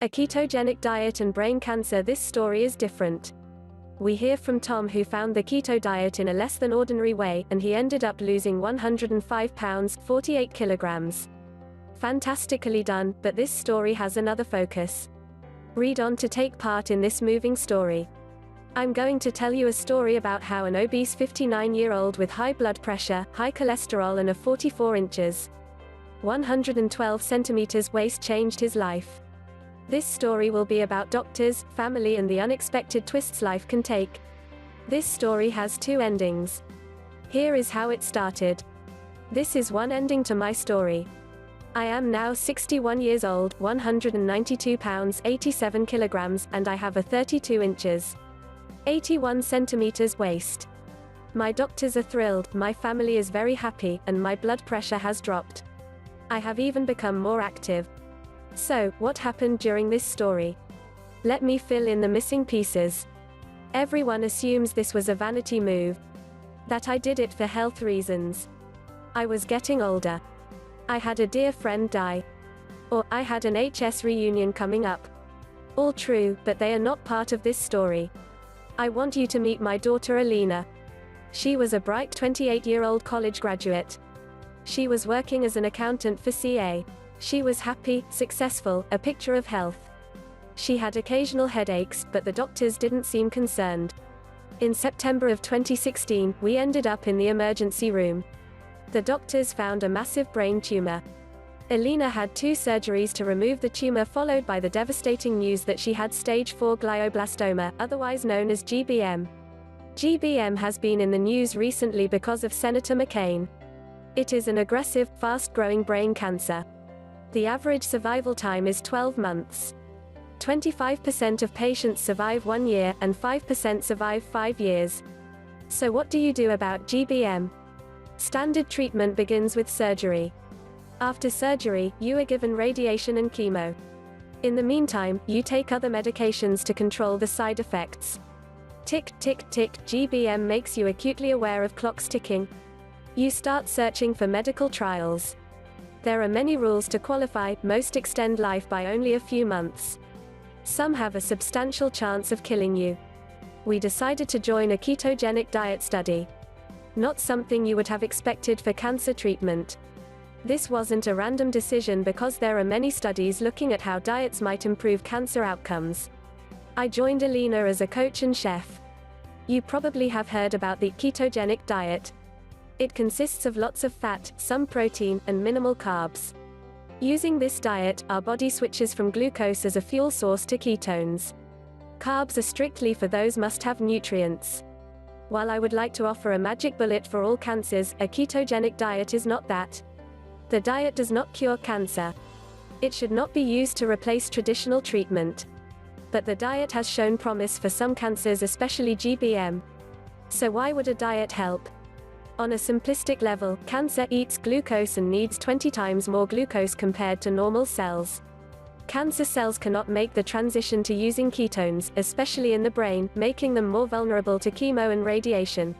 A ketogenic diet and brain cancer. This story is different. We hear from Tom, who found the keto diet in a less than ordinary way, and he ended up losing 105 pounds, 48 kilograms. Fantastically done, but this story has another focus. Read on to take part in this moving story. I'm going to tell you a story about how an obese 59-year-old with high blood pressure, high cholesterol and a 44 inches, 112 centimeters waist changed his life. This story will be about doctors, family and the unexpected twists life can take. This story has two endings. Here is how it started. This is one ending to my story. I am now 61 years old, 192 pounds, 87 kilograms, and I have a 32 inches, 81 centimeters waist. My doctors are thrilled, my family is very happy, and my blood pressure has dropped. I have even become more active. So, what happened during this story? Let me fill in the missing pieces. Everyone assumes this was a vanity move. That I did it for health reasons. I was getting older. I had a dear friend die. Or, I had an HS reunion coming up. All true, but they are not part of this story. I want you to meet my daughter Alina. She was a bright 28-year-old college graduate. She was working as an accountant for CA. She was happy, successful, a picture of health. She had occasional headaches, but the doctors didn't seem concerned. In September of 2016, we ended up in the emergency room. The doctors found a massive brain tumor. Alina had 2 surgeries to remove the tumor, followed by the devastating news that she had stage 4 glioblastoma, otherwise known as GBM. GBM has been in the news recently because of Senator McCain. It is an aggressive, fast-growing brain cancer. The average survival time is 12 months. 25% of patients survive 1 year, and 5% survive 5 years. So what do you do about GBM? Standard treatment begins with surgery. After surgery, you are given radiation and chemo. In the meantime, you take other medications to control the side effects. Tick, tick, tick, GBM makes you acutely aware of clocks ticking. You start searching for medical trials. There are many rules to qualify, most extend life by only a few months. Some have a substantial chance of killing you. We decided to join a ketogenic diet study. Not something you would have expected for cancer treatment. This wasn't a random decision because there are many studies looking at how diets might improve cancer outcomes. I joined Alina as a coach and chef. You probably have heard about the ketogenic diet. It consists of lots of fat, some protein, and minimal carbs. Using this diet, our body switches from glucose as a fuel source to ketones. Carbs are strictly for those must-have nutrients. While I would like to offer a magic bullet for all cancers, a ketogenic diet is not that. The diet does not cure cancer. It should not be used to replace traditional treatment. But the diet has shown promise for some cancers, especially GBM. So why would a diet help? On a simplistic level, cancer eats glucose and needs 20 times more glucose compared to normal cells. Cancer cells cannot make the transition to using ketones, especially in the brain, making them more vulnerable to chemo and radiation.